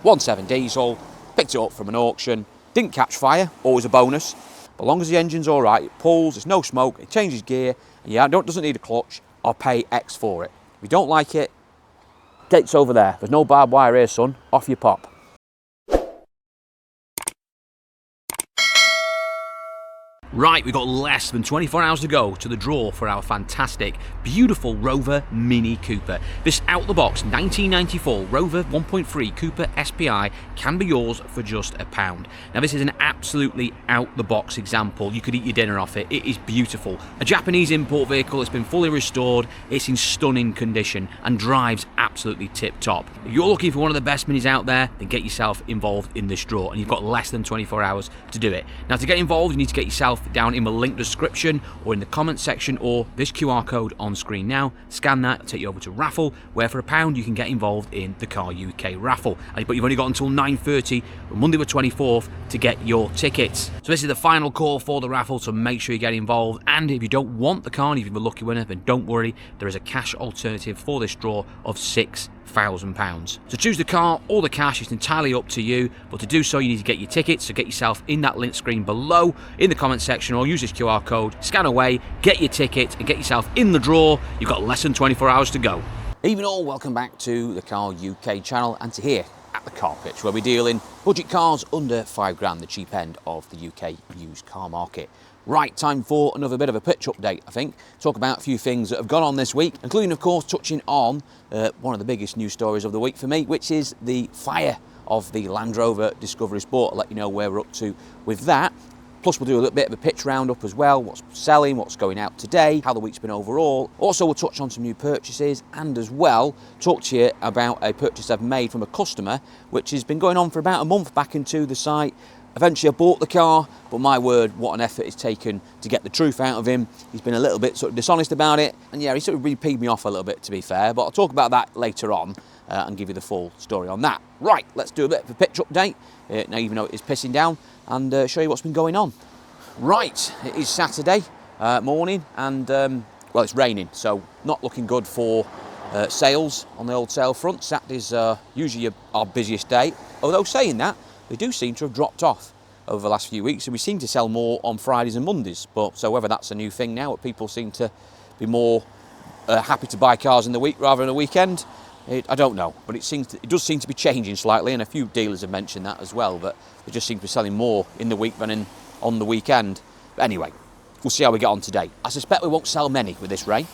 1.7 diesel, picked it up from an auction, didn't catch fire, always a bonus. But as long as the engine's all right, it pulls, there's no smoke, it changes gear, and doesn't need a clutch, I'll pay X for it. If you don't like it, gate's over there. There's no barbed wire here, son. Off you pop. Right, we've got less than 24 hours to go to the draw for our fantastic, beautiful Rover Mini Cooper. This out-the-box 1994 Rover 1.3 Cooper SPI can be yours for just £1. Now this is an absolutely out-the-box example. You could eat your dinner off it. It is beautiful. A Japanese import vehicle. It's been fully restored. It's in stunning condition and drives absolutely tip-top. If you're looking for one of the best minis out there, then get yourself involved in this draw, and you've got less than 24 hours to do it. Now to get involved, you need to get yourself down in the link description or in the comment section or this QR code on screen now. Scan that, it'll take you over to Raffle, where for £1 you can get involved in the Car UK raffle. But you've only got until 9:30 on Monday the 24th to get your tickets. So this is the final call for the raffle, so make sure you get involved. And if you don't want the car and you're the lucky winner, then don't worry, there is a cash alternative for this draw of £6,000. So choose the car or the cash, it's entirely up to you, but to do so you need to get your tickets, so get yourself in that link screen below in the comment section or use this QR code, scan away, get your ticket and get yourself in the draw. You've got less than 24 hours to go. Evening all, welcome back to the Car UK channel and to here at the Car Pitch, where we deal in budget cars under £5,000, the cheap end of the UK used car market. Right, time for another bit of a pitch update, I think. Talk about a few things that have gone on this week, including, of course, touching on one of the biggest news stories of the week for me, which is the fire of the Land Rover Discovery Sport. I'll let you know where we're up to with that. Plus, we'll do a little bit of a pitch roundup as well, what's selling, what's going out today, how the week's been overall. Also, we'll touch on some new purchases and as well, talk to you about a purchase I've made from a customer, which has been going on for about a month back into the site. Eventually I bought the car, but my word, what an effort it's taken to get the truth out of him. He's been a little bit sort of dishonest about it, and yeah, he sort of really peed me off a little bit, to be fair, but I'll talk about that later on and give you the full story on that. Right, let's do a bit of a pitch update, now even though it is pissing down, and show you what's been going on. Right, it is Saturday morning, and well, it's raining, so not looking good for sales on the old sale front. Saturday's usually our busiest day, although saying that, they do seem to have dropped off over the last few weeks, and we seem to sell more on Fridays and Mondays. But so whether that's a new thing now, that people seem to be more happy to buy cars in the week rather than a weekend, I don't know. But it does seem to be changing slightly, and a few dealers have mentioned that as well, that they just seem to be selling more in the week than on the weekend. But anyway, we'll see how we get on today. I suspect we won't sell many with this rain,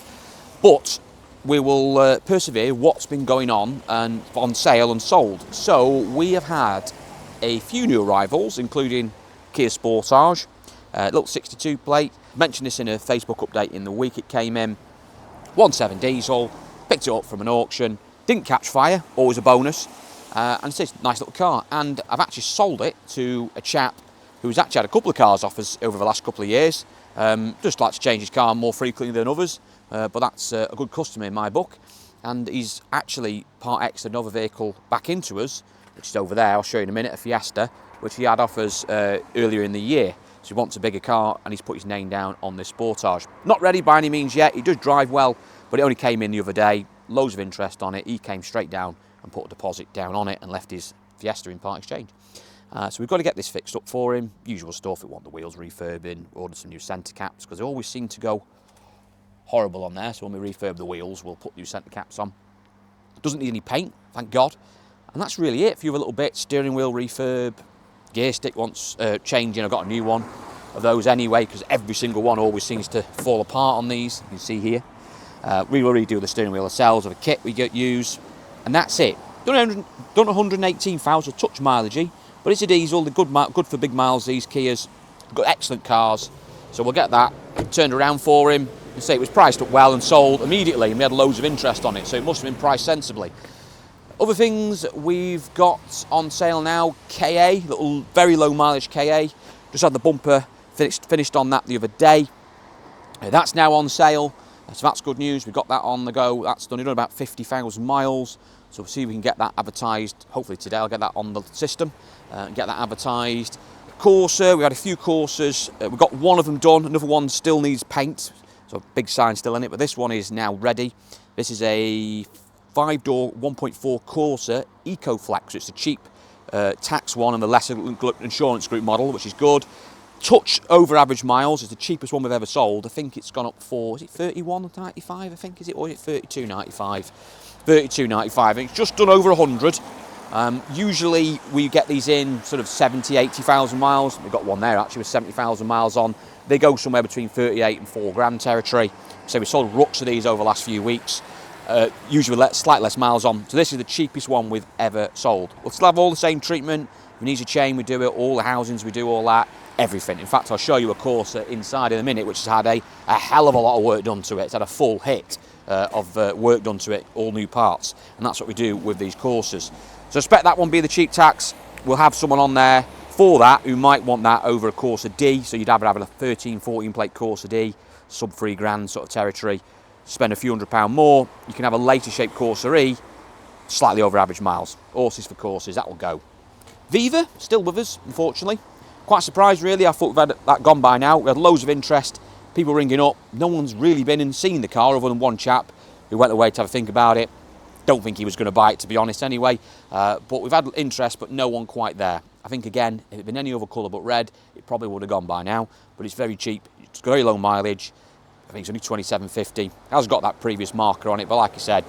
but we will persevere what's been going on and on sale and sold. So we have had a few new arrivals, including Kia Sportage, little 62 plate. Mentioned this in a Facebook update in the week it came in. 1.7 diesel, picked it up from an auction, didn't catch fire, always a bonus, and it's a nice little car. And I've actually sold it to a chap who's actually had a couple of cars off us over the last couple of years. Just likes to change his car more frequently than others, but that's a good customer in my book. And he's actually part X'd another vehicle back into us, which is over there. I'll show you in a minute, a Fiesta, which he had off us earlier in the year. So he wants a bigger car, and he's put his name down on this Sportage. Not ready by any means yet. He does drive well, but it only came in the other day. Loads of interest on it. He came straight down and put a deposit down on it and left his Fiesta in part exchange. So we've got to get this fixed up for him. Usual stuff. We want the wheels refurbing, order some new centre caps, because they always seem to go horrible on there. So when we refurb the wheels, we'll put new centre caps on. Doesn't need any paint, thank God. And that's really it. A few little bits, steering wheel refurb, gear stick wants changing. I've got a new one of those anyway, because every single one always seems to fall apart on these. You can see here. We will redo the steering wheel ourselves with a kit we use, and that's it. Done 118,000, touch mileagey, but it's a diesel. They're good for big miles, these Kias. Got excellent cars, so we'll get that turned around for him and say it was priced up well and sold immediately, and we had loads of interest on it, so it must have been priced sensibly. Other things we've got on sale now, KA, little very low mileage KA. Just had the bumper finished on that the other day. That's now on sale, so that's good news. We've got that on the go. That's done about 50,000 miles. So we'll see if we can get that advertised. Hopefully today I'll get that on the system and get that advertised. Corsa, we had a few Corsas. We've got one of them done. Another one still needs paint. So a big sign still in it, but this one is now ready. This is a 5-door 1.4 Corsa EcoFlex. So it's a cheap tax one and the lesser insurance group model, which is good. Touch over average miles. It's the cheapest one we've ever sold. I think it's gone up for, is it 31.95? I think, is it, or is it 32.95? 32.95. It's just done over 100. Usually we get these in sort of 70, 80,000 miles. We've got one there actually with 70,000 miles on. They go somewhere between 38 and 4 grand territory. So we sold rucks of these over the last few weeks. Usually with slightly less miles on. So this is the cheapest one we've ever sold. We'll still have all the same treatment. If it needs a chain, we do it. All the housings, we do all that. Everything. In fact, I'll show you a Corsa inside in a minute, which has had a hell of a lot of work done to it. It's had a full hit of work done to it, all new parts. And that's what we do with these Corsas. So expect that one be the cheap tax. We'll have someone on there for that who might want that over a Corsa D. So you'd have a 13, 14 plate Corsa D, sub 3 grand sort of territory. Spend a few £100 more. You can have a later shaped Corsa E, slightly over average miles. Horses for courses, that will go. Viva, still with us, unfortunately. Quite surprised, really. I thought we've had that gone by now. We had loads of interest, people ringing up. No one's really been and seen the car other than one chap who went away to have a think about it. Don't think he was going to buy it, to be honest, anyway. But we've had interest, but no one quite there. I think, again, if it had been any other colour but red, it probably would have gone by now. But it's very cheap. It's very low mileage. I think it's only 2750. It has got that previous marker on it, but like I said,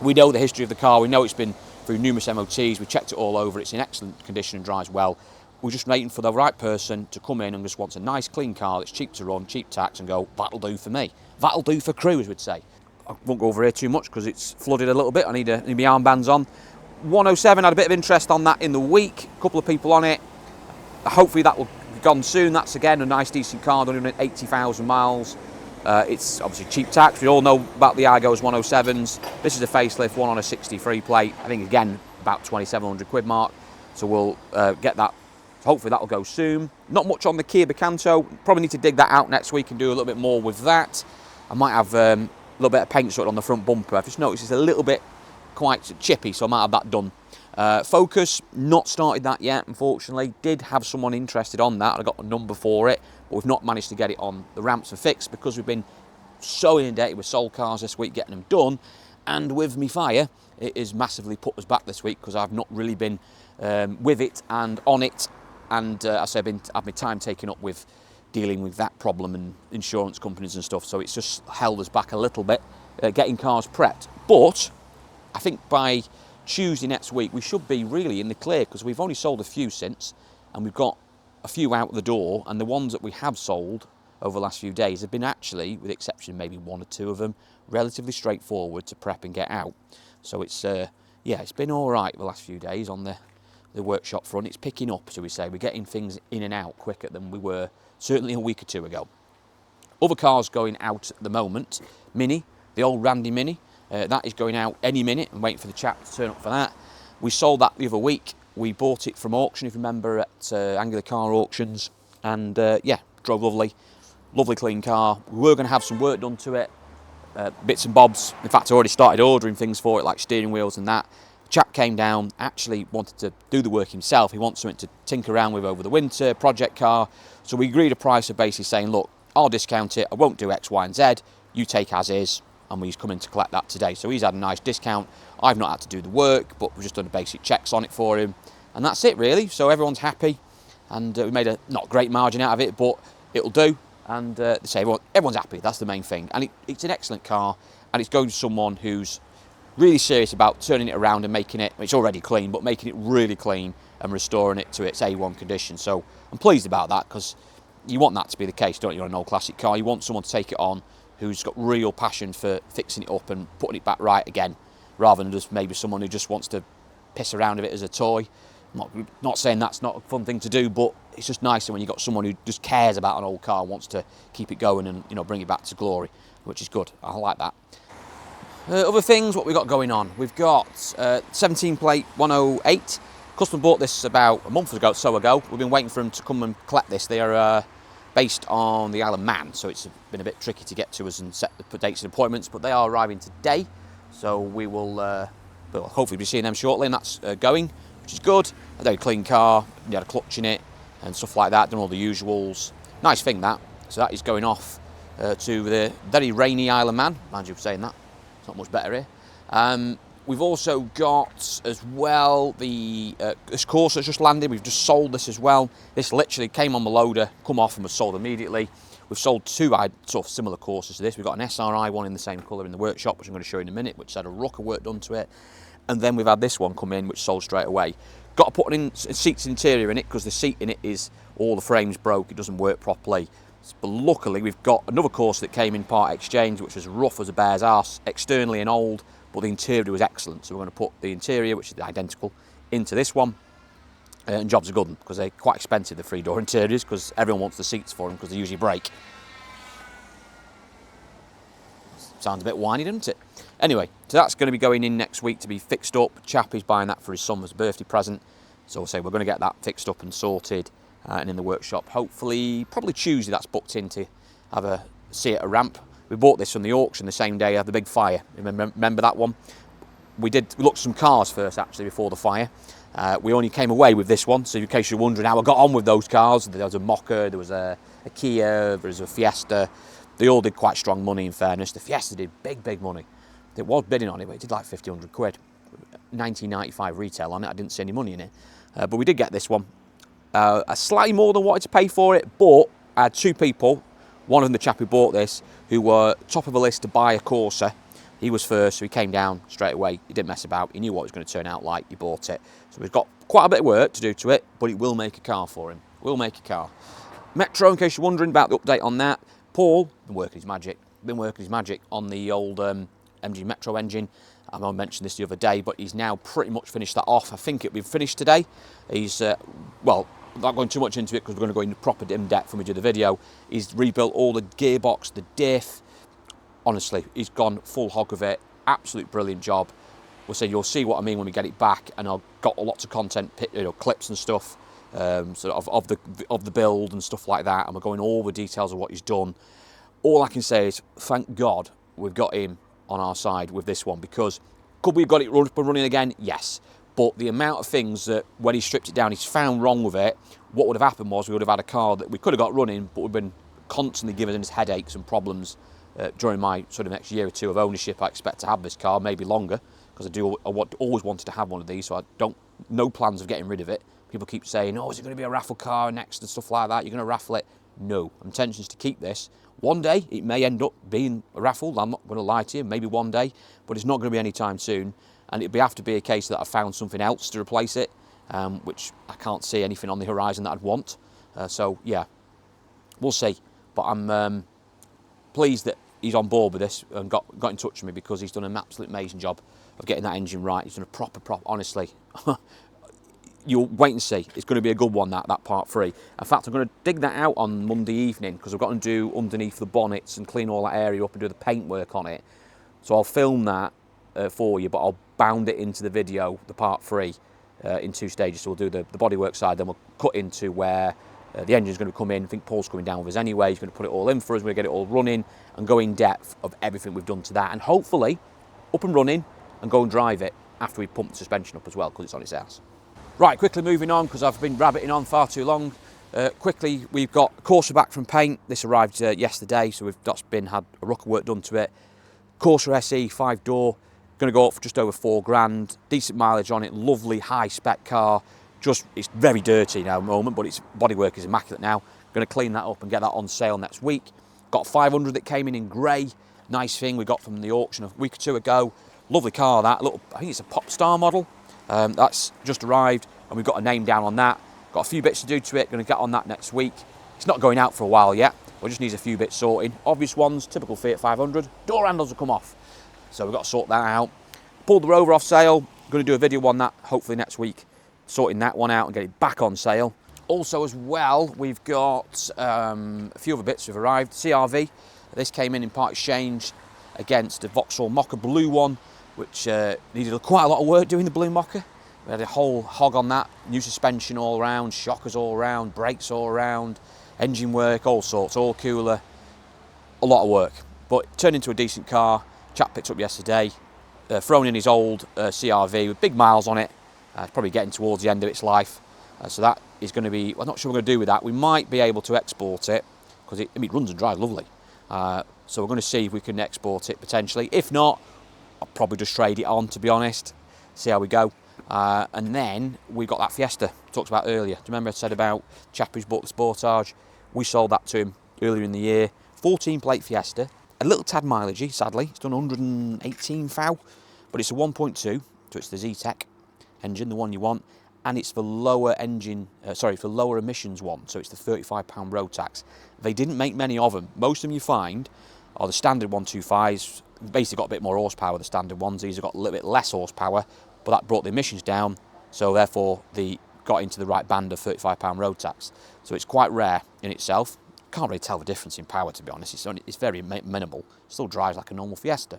we know the history of the car. We know it's been through numerous MOTs. We checked it all over. It's in excellent condition and drives well. We're just waiting for the right person to come in and just wants a nice, clean car that's cheap to run, cheap tax, and go, that'll do for me. That'll do for crew, as we'd say. I won't go over here too much because it's flooded a little bit. I need my armbands on. 107, had a bit of interest on that in the week. A couple of people on it. Hopefully that will be gone soon. That's, again, a nice, decent car, done 80,000 miles. It's obviously cheap tax. We all know about the Argos 107s. This is a facelift, one on a 63 plate. I think, again, about 2,700 quid mark. So we'll get that. Hopefully that will go soon. Not much on the Kia Picanto. Probably need to dig that out next week and do a little bit more with that. I might have a little bit of paint sort on the front bumper. I've just noticed it's a little bit quite chippy, so I might have that done. Focus, not started that yet, unfortunately. Did have someone interested on that. I got a number for it, but we've not managed to get it on the ramps and fixed because we've been so inundated with sold cars this week getting them done. And with me fire, it has massively put us back this week because I've not really been with it and on it. And as I say, I've my time taken up with dealing with that problem and insurance companies and stuff. So it's just held us back a little bit, getting cars prepped. But I think by Tuesday next week, we should be really in the clear because we've only sold a few since and we've got a few out the door. And the ones that we have sold over the last few days have been actually, with the exception of maybe one or two of them, relatively straightforward to prep and get out. So it's, yeah, it's been all right the last few days on the workshop front. It's picking up, so we say. We're getting things in and out quicker than we were certainly a week or two ago. Other cars going out at the moment. Mini, the old Randy Mini, that is going out any minute. I'm waiting for the chap to turn up for that. We sold that the other week. We bought it from auction, if you remember, at Angular Car Auctions. And yeah, drove lovely. Lovely clean car. We were going to have some work done to it. Bits and bobs. In fact, I already started ordering things for it, like steering wheels and that. The chap came down, actually wanted to do the work himself. He wants something to tinker around with over the winter, project car. So we agreed a price of basically saying, look, I'll discount it. I won't do X, Y, and Z. You take as is. And he's coming to collect that today. So he's had a nice discount. I've not had to do the work, but we've just done the basic checks on it for him. And that's it, really. So everyone's happy. And we made a not great margin out of it, but it'll do. And they say everyone's happy. That's the main thing. And it's an excellent car. And it's going to someone who's really serious about turning it around and making it, it's already clean, but making it really clean and restoring it to its A1 condition. So I'm pleased about that because you want that to be the case, don't you, on an old classic car? You want someone to take it on who's got real passion for fixing it up and putting it back right again, rather than just maybe someone who just wants to piss around with it as a toy. I'm not saying that's not a fun thing to do, but it's just nicer when you've got someone who just cares about an old car, wants to keep it going and, you know, bring it back to glory, which is good. I like that. Other things, what we've got going on. We've got 17 plate 108. Custom bought this about a month ago, so ago. We've been waiting for them to come and collect this. They are based on the Isle of Man, so it's been a bit tricky to get to us and set the dates and appointments, but they are arriving today. So we will hopefully be seeing them shortly, and that's going, which is good. A very clean car, you had a clutch in it and stuff like that, done all the usuals. Nice thing that. So that is going off to the very rainy Isle of Man. Mind you saying that. Not much better here. We've also got as well this course that's just landed. We've just sold this as well. This literally came on the loader, come off and was sold immediately. We've sold two sort of similar courses to this. We've got an SRI one in the same colour in the workshop, which I'm going to show you in a minute, which had a ruck of work done to it. And then we've had this one come in, which sold straight away. Got to put in seats interior in it because the seat in it is, all the frames broke, it doesn't work properly. But luckily we've got another course that came in part exchange, which was rough as a bear's arse, externally and old, but the interior was excellent. So we're going to put the interior, which is identical, into this one, and jobs are good because they're quite expensive, the 3-door interiors, because everyone wants the seats for them because they usually break. Sounds a bit whiny, doesn't it? Anyway, so that's going to be going in next week to be fixed up. Chappie's buying that for his son as a birthday present. So we'll say we're going to get that fixed up and sorted and in the workshop. Hopefully, probably Tuesday, that's booked in to have a see at a ramp. We bought this from the auction the same day I had the big fire. Remember that one? We looked at some cars first, actually, before the fire. We only came away with this one, so in case you're wondering how I got on with those cars, there was a Mocha, there was a Kia, there was a Fiesta. They all did quite strong money, in fairness. The Fiesta did big money. It was bidding on it, but it did like 1,500 quid. 1995 retail on it, I didn't see any money in it. But we did get this one. Slightly more than wanted to pay for it, but I had two people, one of them the chap who bought this, who were top of the list to buy a Corsa. He was first, so he came down straight away. He didn't mess about. He knew what it was going to turn out like. He bought it. So we've got quite a bit of work to do to it, but it will make a car for him. Will make a car. Metro, in case you're wondering about the update on that, Paul, been working his magic on the old MG Metro engine. I mentioned this the other day, but he's now pretty much finished that off. I think it'll be finished today. He's, well, not going too much into it because we're going to go into proper in-depth when we do the video. He's rebuilt all the gearbox, the diff. Honestly, he's gone full hog of it. Absolute brilliant job. We'll say you'll see what I mean when we get it back, and I've got lots of content, clips and stuff, sort of the build and stuff like that. And we're going all the details of what he's done. All I can say is, thank God we've got him on our side with this one, because could we have got it up and running again? Yes. But the amount of things that when he stripped it down, he's found wrong with it, what would have happened was we would have had a car that we could have got running, but we've been constantly giving us headaches and problems during my sort of next year or two of ownership. I expect to have this car, maybe longer, because always wanted to have one of these, so no plans of getting rid of it. People keep saying, oh, is it going to be a raffle car next and stuff like that? You're going to raffle it? No, intention is to keep this. One day it may end up being a raffle, I'm not going to lie to you, maybe one day, but it's not going to be anytime soon, and it'd have to be a case that I found something else to replace it, which I can't see anything on the horizon that I'd want. So yeah, we'll see, but I'm pleased that he's on board with this and got in touch with me, because he's done an absolute amazing job of getting that engine right. He's done a proper, honestly. You'll wait and see. It's going to be a good one, that part 3. In fact, I'm going to dig that out on Monday evening, because I've got to do underneath the bonnets and clean all that area up and do the paint work on it. So I'll film that for you, but I'll bound it into the video, the part 3, in 2 stages. So we'll do the bodywork side, then we'll cut into where the engine's going to come in. I think Paul's coming down with us anyway. He's going to put it all in for us. We're going to get it all running and go in depth of everything we've done to that, and hopefully up and running and go and drive it after we pump the suspension up as well, because it's on its ass. Right, quickly moving on, because I've been rabbiting on far too long. Quickly, we've got Corsa back from paint. This arrived yesterday, so that's had a ruck of work done to it. Corsa SE 5-door, going to go up for just over 4 grand. Decent mileage on it, lovely high spec car. It's very dirty now at the moment, but its bodywork is immaculate now. Going to clean that up and get that on sale next week. Got 500 that came in grey. Nice thing we got from the auction a week or 2 ago. Lovely car, that. I think it's a Pop Star model. That's just arrived, and we've got a name down on that. Got a few bits to do to it, going to get on that next week. It's not going out for a while yet, but just needs a few bits sorting. Obvious ones, typical Fiat 500, door handles will come off. So we've got to sort that out. Pulled the Rover off sale, going to do a video on that hopefully next week, sorting that one out and get it back on sale. Also as well, we've got a few other bits that have arrived. CRV, this came in part exchange against the Vauxhall Mocha blue one, which needed quite a lot of work doing, the blue Mocha. We had a whole hog on that, new suspension all around, shockers all around, brakes all around, engine work, all sorts, all cooler, a lot of work. But it turned into a decent car. Chap picked up yesterday, thrown in his old CRV with big miles on it. It's probably getting towards the end of its life. So that is going to be, I'm not sure what we're going to do with that. We might be able to export it, because it runs and drives lovely. So we're going to see if we can export it potentially. If not, I'll probably just trade it on, to be honest, see how we go. And then we got that Fiesta talked about earlier. Do you remember I said about chap who's bought the Sportage? We sold that to him earlier in the year. 14 plate Fiesta, a little tad mileagey, sadly. It's done 118 thou, but it's a 1.2, so it's the Z-Tech engine, the one you want, and it's the lower engine, for lower emissions one, so it's the £35 road tax. They didn't make many of them. Most of them you find are the standard 125s. Basically got a bit more horsepower, the standard ones. These have got a little bit less horsepower, but that brought the emissions down, so therefore they got into the right band of £35 road tax. So it's quite rare in itself. Can't really tell the difference in power, to be honest. It's very minimal. Still drives like a normal Fiesta.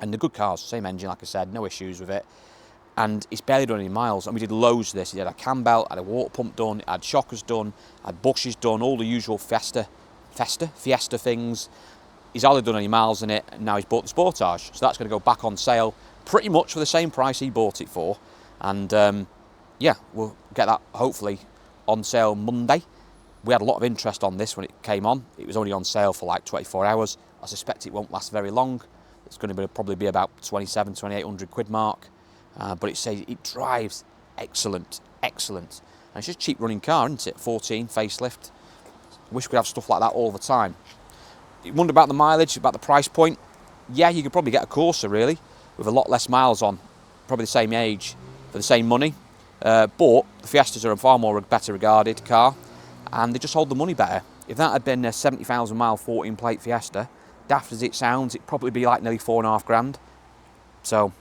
And the good cars, same engine, like I said, no issues with it. And it's barely done any miles. And we did loads of this. It had a cam belt, had a water pump done, it had shockers done, had bushes done, all the usual Fiesta things. He's hardly done any miles in it, and now he's bought the Sportage. So that's going to go back on sale pretty much for the same price he bought it for. And yeah, we'll get that hopefully on sale Monday. We had a lot of interest on this when it came on. It was only on sale for like 24 hours. I suspect it won't last very long. It's going to probably be about 2,800 quid mark. But it says it drives excellent. And it's just a cheap running car, isn't it? 14, facelift. Wish we could have stuff like that all the time. You wonder about the mileage, about the price point. Yeah, you could probably get a Corsa, really, with a lot less miles on. Probably the same age for the same money. But the Fiestas are a far more better regarded car, and they just hold the money better. If that had been a 70,000 mile 14 plate Fiesta, daft as it sounds, it'd probably be like nearly 4.5 grand. So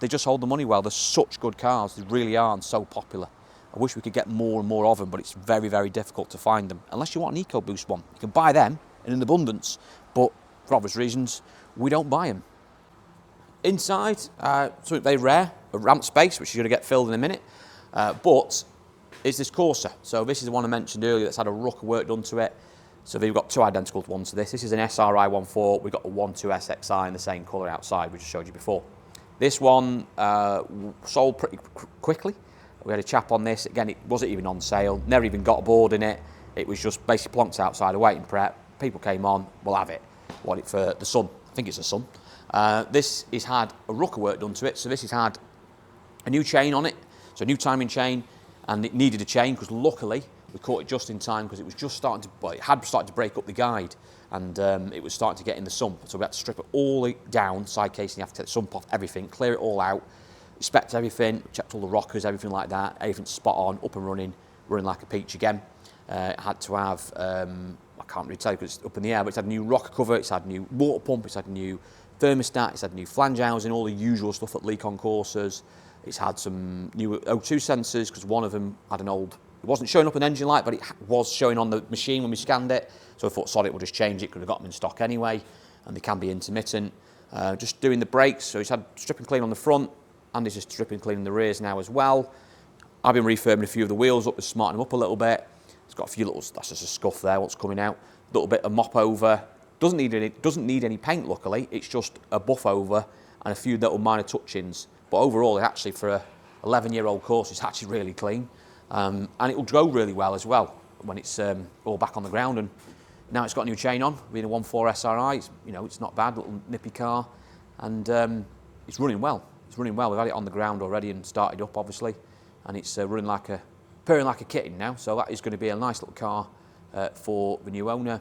they just hold the money well. They're such good cars, they really are, and so popular. I wish we could get more and more of them, but it's very, very difficult to find them. Unless you want an EcoBoost one. You can buy them in abundance, but for obvious reasons, we don't buy them. Inside, something very rare, a ramp space, which is going to get filled in a minute, but it's this Corsa. So this is the one I mentioned earlier that's had a ruck of work done to it. So we've got two identical ones to this. This is an SRI 1.4, we've got a 1.2 SXI in the same colour outside, which I showed you before. This one sold pretty quickly. We had a chap on this, again, it wasn't even on sale, never even got a board in it. It was just basically plonked outside a waiting prep. People came on, we'll have it. Want it for the Sun, I think it's the Sun. This has had a ruck of work done to it, so this has had a new chain on it, so a new timing chain, and it needed a chain because luckily we caught it just in time because it was just starting to, well, it had started to break up the guide, and it was starting to get in the sump, so we had to strip it all down, side casing, you have to take the sump off, everything, clear it all out, inspect everything, checked all the rockers, everything like that, everything spot on, up and running like a peach again. It had to have, I can't really tell you because it's up in the air, but it's had a new rocker cover, it's had a new water pump, it's had a new thermostat, it's had a new flange housing, all the usual stuff that leak on Corsas. It's had some new O2 sensors because one of them had an old, it wasn't showing up an engine light, but it was showing on the machine when we scanned it. So I thought, sod it, we'll just change it, could have got them in stock anyway, and they can be intermittent. Just doing the brakes, so he's had strip and clean on the front, and he's just strip and cleaning the rears now as well. I've been refurbing a few of the wheels up to smarten them up a little bit. It's got a few little, that's just a scuff there, what's coming out. A little bit of mop over. Doesn't need any paint, luckily. It's just a buff over and a few little minor touch-ins. But overall, actually, for a 11-year-old Corsa, it's actually really clean. And it will go really well as well when it's all back on the ground. And now it's got a new chain on, being a 1.4 SRI. It's not bad, little nippy car. And it's running well. It's running well. We've had it on the ground already and started up, obviously. And it's running purring like a kitten now. So that is going to be a nice little car for the new owner,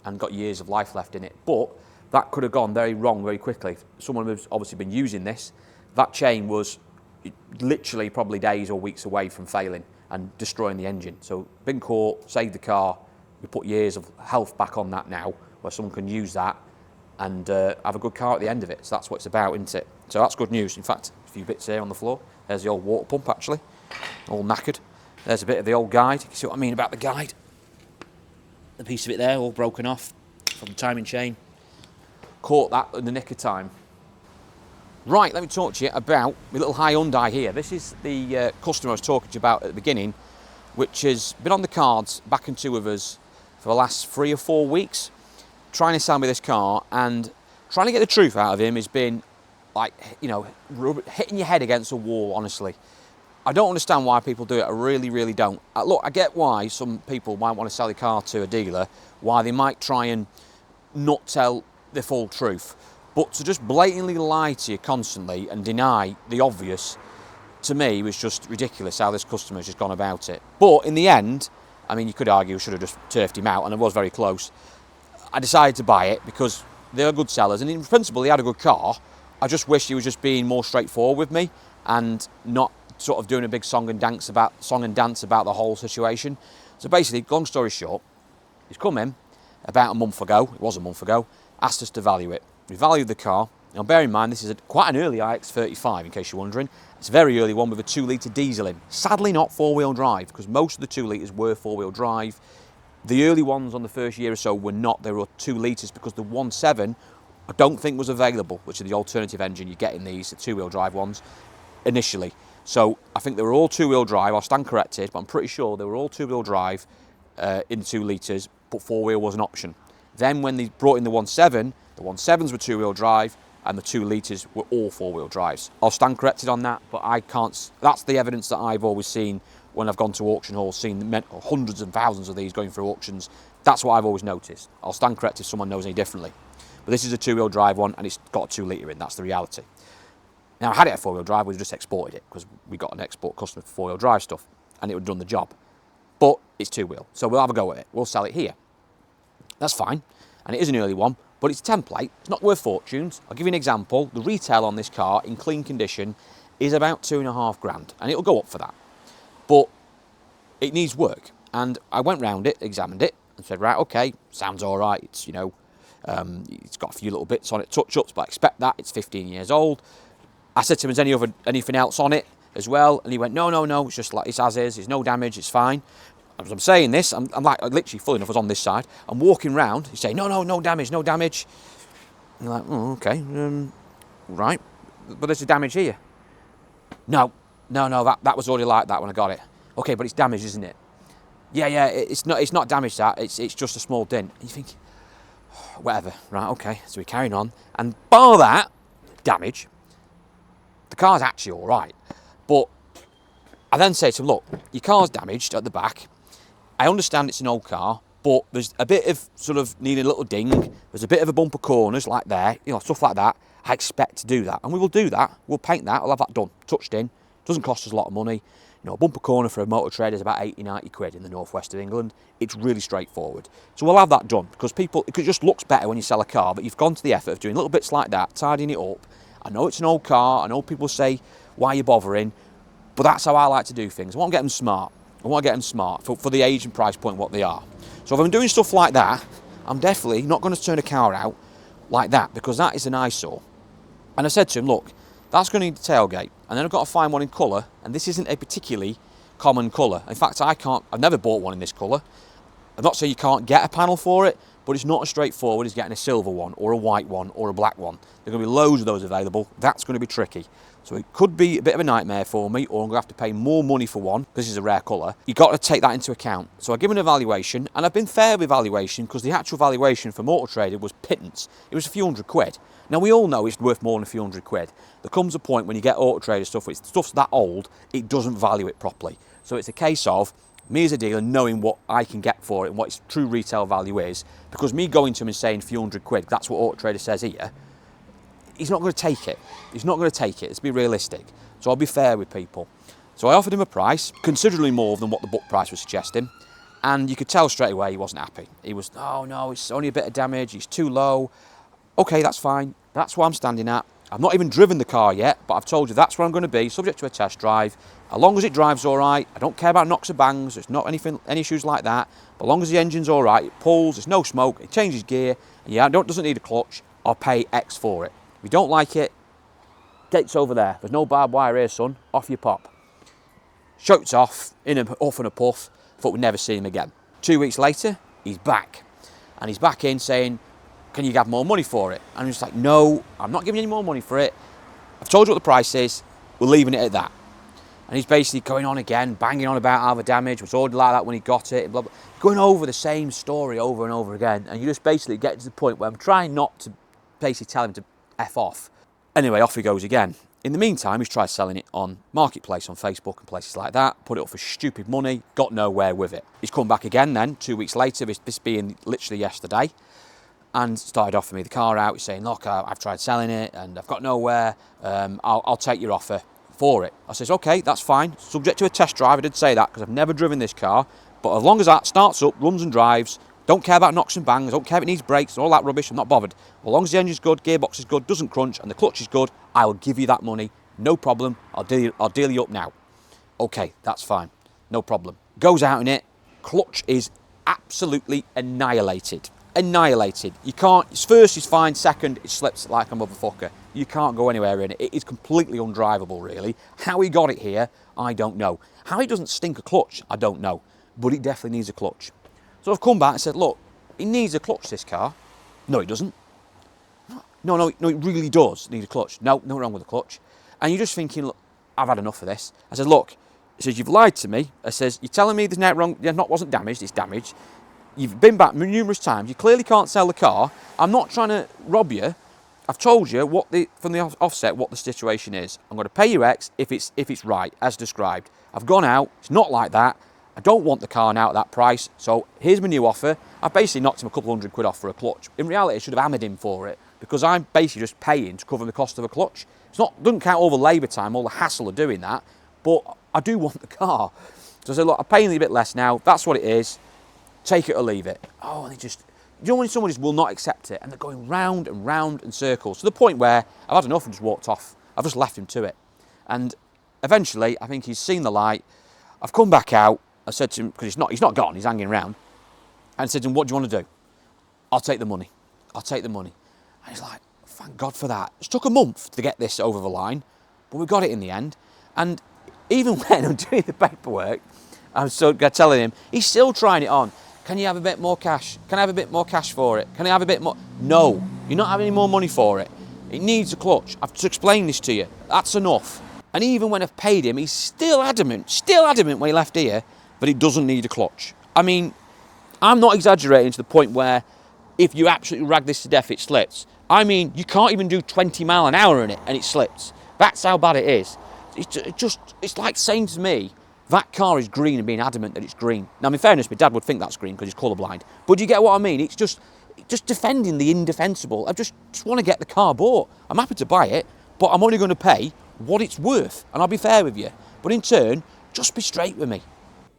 and got years of life left in it. But that could have gone very wrong very quickly. Someone who's obviously been using this, that chain was literally probably days or weeks away from failing and destroying the engine. So been caught, saved the car, we put years of health back on that now, where someone can use that and have a good car at the end of it. So that's what it's about, isn't it? So that's good news. In fact, a few bits here on the floor. There's the old water pump actually, all knackered. There's a bit of the old guide. You can see what I mean about the guide. The piece of it there, all broken off from the timing chain. Caught that in the nick of time. Right, let me talk to you about my little Hyundai here. This is the customer I was talking to you about at the beginning, which has been on the cards, backing two of us for the last 3 or 4 weeks, trying to sell me this car, and trying to get the truth out of him has been like, hitting your head against a wall, honestly. I don't understand why people do it, I really, really don't. Look, I get why some people might want to sell a car to a dealer, why they might try and not tell the full truth. But to just blatantly lie to you constantly and deny the obvious, to me, was just ridiculous how this customer's just gone about it. But in the end, I mean, you could argue we should have just turfed him out, and I was very close. I decided to buy it because they're good sellers, and in principle, he had a good car. I just wish he was just being more straightforward with me and not sort of doing a big song and dance about the whole situation. So basically, long story short, he's come in about a month ago. It was a month ago. Asked us to value it. We valued the car. Now, bear in mind, this is quite an early iX35, in case you're wondering. It's a very early one with a 2-litre diesel in. Sadly, not four-wheel drive, because most of the 2 litres were four-wheel drive. The early ones on the first year or so were not. They were 2 litres because the 1.7 I don't think was available, which is the alternative engine you get in these, the 2-wheel drive ones, initially. So I think they were all 2-wheel drive. I'll stand corrected, but I'm pretty sure they were all 2-wheel drive in 2 litres, but 4-wheel was an option. Then when they brought in the 1.7, the 1.7s were 2-wheel drive, and the 2 litres were all 4-wheel drives. I'll stand corrected on that, but I can't. That's the evidence that I've always seen when I've gone to auction halls, seen hundreds and thousands of these going through auctions. That's what I've always noticed. I'll stand corrected if someone knows any differently. But this is a 2-wheel drive one, and it's got a 2 litre in. That's the reality. Now, I had it at 4-wheel drive. We just exported it because we got an export customer for 4-wheel drive stuff, and it would have done the job. But it's 2-wheel, so we'll have a go at it. We'll sell it here. That's fine, and it is an early one, but it's a template. It's not worth fortunes. I'll give you an example. The retail on this car, in clean condition, is about 2.5 grand, and it'll go up for that. But it needs work, and I went round it, examined it, and said, right, okay, sounds all right. It's, you know, it's got a few little bits on it, touch-ups, but I expect that. It's 15 years old. I said to him, is anything else on it as well? And he went, no, it's just like it's as is. There's no damage, it's fine. As I'm saying this, I'm like, literally, full enough, I was on this side. I'm walking round, he's saying, no damage. And I'm like, oh, okay, right, but there's a damage here. No, that was already like that when I got it. Okay, but it's damaged, isn't it? Yeah, it's not damaged, that, it's just a small dent. And you think, whatever, right, okay, so we're carrying on. And bar that damage, the car's actually all right. But I then say to him, look, your car's damaged at the back. I understand it's an old car, but there's a bit of sort of needing a little ding. There's a bit of a bumper corners like there, you know, stuff like that. I expect to do that, and we will do that. We'll paint that. I'll have that done, touched in. Doesn't cost us a lot of money. You know, a bumper corner for a motor trade is about 80-90 quid in the northwest of England. It's really straightforward. So we'll have that done because it just looks better when you sell a car, but you've gone to the effort of doing little bits like that, tidying it up. I know it's an old car. I know people say, why are you bothering? But that's how I like to do things. I want to get them smart. For the age and price point what they are. So if I'm doing stuff like that, I'm definitely not going to turn a car out like that because that is an eyesore. And I said to him, look, that's going to need a tailgate. And then I've got to find one in colour, and this isn't a particularly common colour. In fact, I've never bought one in this colour. I'm not saying you can't get a panel for it, but it's not as straightforward as getting a silver one or a white one or a black one. There are going to be loads of those available. That's going to be tricky. So it could be a bit of a nightmare for me, or I'm going to have to pay more money for one. This is a rare colour. You've got to take that into account. So I give an evaluation, and I've been fair with valuation because the actual valuation for Motor Trader was pittance. It was a few hundred quid. Now, we all know it's worth more than a few hundred quid. There comes a point when you get Auto Trader stuff, stuff's that old, it doesn't value it properly. So it's a case of me as a dealer knowing what I can get for it and what its true retail value is, because me going to him and saying a few hundred quid, that's what Auto Trader says here, he's not going to take it. Let's be realistic. So I'll be fair with people. So I offered him a price, considerably more than what the book price was suggesting, and you could tell straight away he wasn't happy. He was, oh no, it's only a bit of damage, it's too low. Okay, that's fine. That's where I'm standing at. I've not even driven the car yet, but I've told you that's where I'm going to be, subject to a test drive. As long as it drives all right, I don't care about knocks or bangs, there's not any issues like that. But as long as the engine's all right, it pulls, there's no smoke, it changes gear, and doesn't need a clutch, I'll pay X for it. If you don't like it, gate's over there. There's no barbed wire here, son. Off you pop. Shoots off, off in a puff, thought we'd never see him again. 2 weeks later, he's back. And he's back in saying, can you have more money for it? And I'm just like, no, I'm not giving you any more money for it. I've told you what the price is. We're leaving it at that. And he's basically going on again, banging on about how the damage was already like that when he got it, blah, blah, going over the same story over and over again. And you just basically get to the point where I'm trying not to basically tell him to F off. Anyway, off he goes again. In the meantime, he's tried selling it on Marketplace on Facebook and places like that, put it up for stupid money, got nowhere with it. He's come back again then, 2 weeks later, this being literally yesterday. and started offering me the car out. He's saying, look, I've tried selling it and I've got nowhere. I'll take your offer for it. I says, okay, that's fine. Subject to a test drive. I did say that because I've never driven this car. But as long as that starts up, runs and drives, don't care about knocks and bangs, don't care if it needs brakes and all that rubbish, I'm not bothered. As long as the engine's good, gearbox is good, doesn't crunch, and the clutch is good, I will give you that money. No problem. I'll deal you up now. Okay, that's fine. No problem. Goes out in it. Clutch is absolutely annihilated. Annihilated. You can't, first is fine, second it slips like a motherfucker. You can't go anywhere in it. It is completely undrivable, really. How he got it here, I don't know. How it doesn't stink a clutch, I don't know. But it definitely needs a clutch. So I've come back and said, look, it needs a clutch, this car. No, it doesn't. No, it really does need a clutch. No, nothing wrong with the clutch. And you're just thinking, look, I've had enough of this. I said, look, he says, you've lied to me. I says, you're telling me there's nothing wrong, wasn't damaged, it's damaged. You've been back numerous times. You clearly can't sell the car. I'm not trying to rob you. I've told you from the offset what the situation is. I'm going to pay you X if it's right, as described. I've gone out. It's not like that. I don't want the car now at that price. So here's my new offer. I've basically knocked him a couple $100 off for a clutch. In reality, I should have hammered him for it because I'm basically just paying to cover the cost of a clutch. Doesn't count all the labour time, all the hassle of doing that. But I do want the car. So I said, look, I'm paying you a bit less now. That's what it is. Take it or leave it. Oh, and when someone just will not accept it and they're going round and round in circles to the point where I've had enough and just walked off. I've just left him to it. And eventually, I think he's seen the light. I've come back out. I said to him, because he's not gone, he's hanging around. And I said to him, what do you want to do? I'll take the money. I'll take the money. And he's like, thank God for that. It took a month to get this over the line, but we got it in the end. And even when I'm doing the paperwork, I'm still telling him, he's still trying it on. Can you have a bit more cash? Can I have a bit more cash for it? Can I have a bit more? No, you're not having any more money for it. It needs a clutch. I've just explained this to you. That's enough. And even when I've paid him, he's still adamant when he left here, that it doesn't need a clutch. I mean, I'm not exaggerating to the point where if you absolutely rag this to death, it slips. I mean, you can't even do 20 mile an hour in it and it slips. That's how bad it is. It's like saying to me, that car is green and being adamant that it's green. Now, in fairness, my dad would think that's green because he's colourblind. But do you get what I mean? It's just defending the indefensible. I just want to get the car bought. I'm happy to buy it, but I'm only going to pay what it's worth. And I'll be fair with you. But in turn, just be straight with me.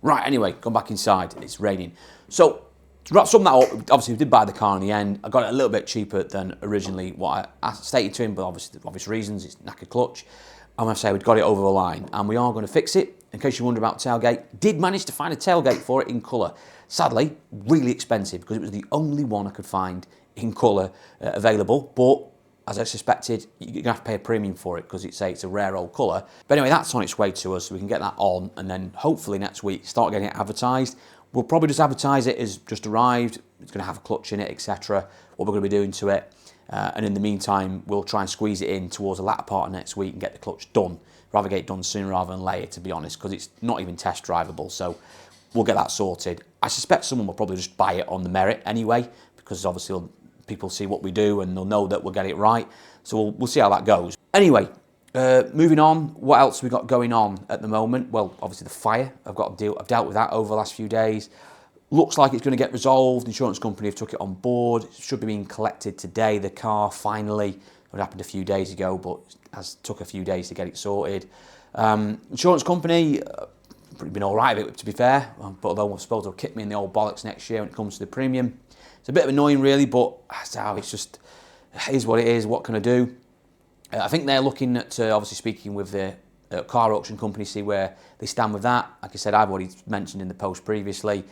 Right, anyway, gone back inside. It's raining. So, to sum that up, obviously we did buy the car in the end. I got it a little bit cheaper than originally what I stated to him, but obviously, for obvious reasons, it's knackered clutch. I'm going to say we've got it over the line, and we are going to fix it. In case you wonder about tailgate, did manage to find a tailgate for it in colour. Sadly, really expensive because it was the only one I could find in colour available. But as I suspected, you're going to have to pay a premium for it because it's a rare old colour. But anyway, that's on its way to us, so we can get that on, and then hopefully next week start getting it advertised. We'll probably just advertise it as just arrived. It's going to have a clutch in it, etc. What we're going to be doing to it. And in the meantime, we'll try and squeeze it in towards the latter part of next week and get the clutch done. Rather get it done sooner rather than later, to be honest, because it's not even test drivable. So we'll get that sorted. I suspect someone will probably just buy it on the merit anyway, because obviously people see what we do and they'll know that we'll get it right. So we'll see how that goes. Anyway, moving on, what else have we got going on at the moment? Well, obviously the fire. I've dealt with that over the last few days. Looks like it's going to get resolved. The insurance company have took it on board. It should be being collected today, the car, finally. It happened a few days ago, but has took a few days to get it sorted. Insurance company, been all right with it, to be fair, but although I suppose they'll kick me in the old bollocks next year when it comes to the premium. It's a bit annoying, really, but it's just, it is what it is. What can I do? I think they're looking at, obviously speaking with the car auction company, see where they stand with that. Like I said, I've already mentioned in the post previously,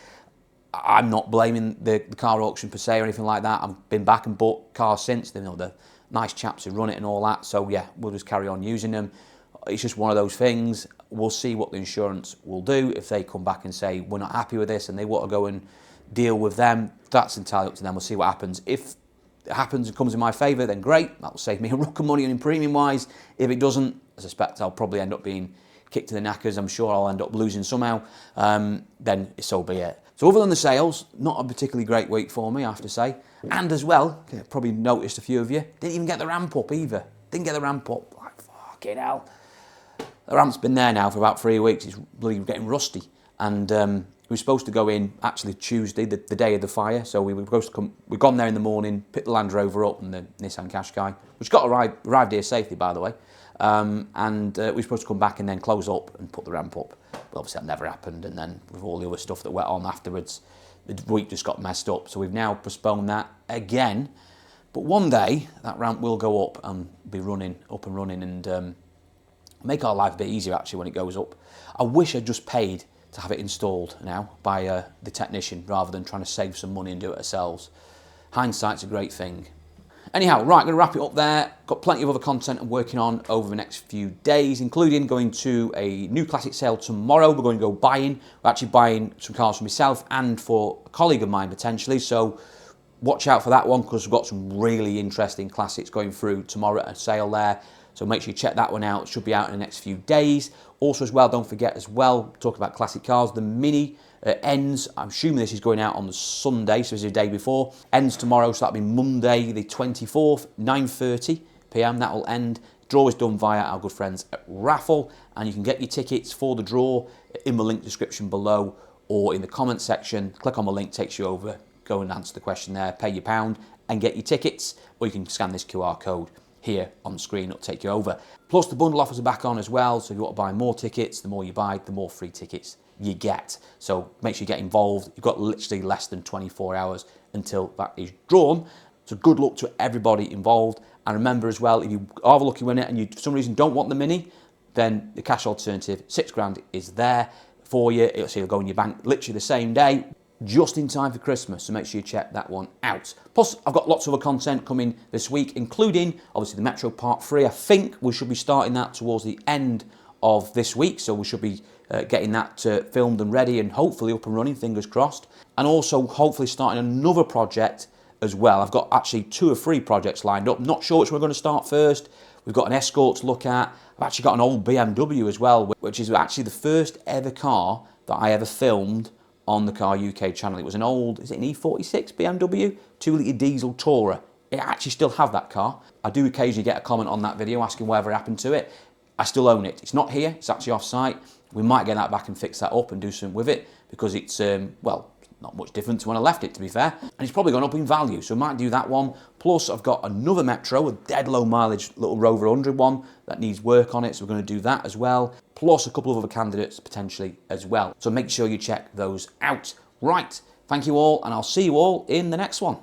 I'm not blaming the car auction per se or anything like that. I've been back and bought cars since. They know the nice chaps who run it and all that. So yeah, we'll just carry on using them. It's just one of those things. We'll see what the insurance will do. If they come back and say we're not happy with this and they want to go and deal with them, that's entirely up to them. We'll see what happens. If it happens and comes in my favour, then great. That will save me a rock of money in premium wise. If it doesn't, I suspect I'll probably end up being kicked to the knackers. I'm sure I'll end up losing somehow. Then so be it. So other than the sales, not a particularly great week for me, I have to say. And as well, probably noticed a few of you, didn't even get the ramp up either. Didn't get the ramp up. Like, fucking hell. The ramp's been there now for about 3 weeks. It's bloody getting rusty. And We were supposed to go in actually Tuesday, the day of the fire. So we were supposed to come. We'd gone there in the morning, picked the Land Rover up and the Nissan Qashqai, which got arrived here safely, by the way. We were supposed to come back and then close up and put the ramp up. But obviously that never happened. And then with all the other stuff that went on afterwards, the week just got messed up. So we've now postponed that again. But one day that ramp will go up and be up and running, and make our life a bit easier actually when it goes up. I wish I'd just paid to have it installed now by the technician rather than trying to save some money and do it ourselves. Hindsight's a great thing. Anyhow, right, I'm going to wrap it up there. Got plenty of other content I'm working on over the next few days, including going to a new classic sale tomorrow. We're going to go buying. We're actually buying some cars for myself and for a colleague of mine potentially, so watch out for that one because we've got some really interesting classics going through tomorrow at a sale there. So make sure you check that one out. It should be out in the next few days. Also as well, don't forget as well, talking about classic cars, the Mini ends. I'm assuming this is going out on the Sunday, so this is the day before. Ends tomorrow, so that'll be Monday the 24th, 9:30 p.m. That will end. Draw is done via our good friends at Raffle, and you can get your tickets for the draw in the link description below or in the comment section. Click on the link, takes you over. Go and answer the question there, pay your £1 and get your tickets, or you can scan this QR code here on the screen, it'll take you over. Plus the bundle offers are back on as well, so if you want to buy more tickets, the more you buy, the more free tickets you get. So make sure you get involved. You've got literally less than 24 hours until that is drawn. So good luck to everybody involved. And remember as well, if you are the lucky winner and you for some reason don't want the Mini, then the cash alternative, £6,000 is there for you. It'll go in your bank literally the same day, just in time for Christmas, so make sure you check that one out. Plus, I've got lots of other content coming this week, including, obviously, the Metro Part 3. I think we should be starting that towards the end of this week, so we should be getting that filmed and ready and hopefully up and running, fingers crossed. And also, hopefully, starting another project as well. I've got actually 2 or 3 projects lined up. Not sure which we're going to start first. We've got an Escort to look at. I've actually got an old BMW as well, which is actually the first ever car that I ever filmed on the Car UK channel. It was an old, is it an E46 BMW? 2-litre diesel Tourer. I actually still have that car. I do occasionally get a comment on that video asking whatever happened to it. I still own it. It's not here, it's actually off site. We might get that back and fix that up and do something with it because it's, well, not much different to when I left it, to be fair. And it's probably gone up in value, so I might do that one. Plus, I've got another Metro, a dead low mileage little Rover 100 one that needs work on it, so we're going to do that as well. Plus, a couple of other candidates potentially as well. So make sure you check those out. Right, thank you all, and I'll see you all in the next one.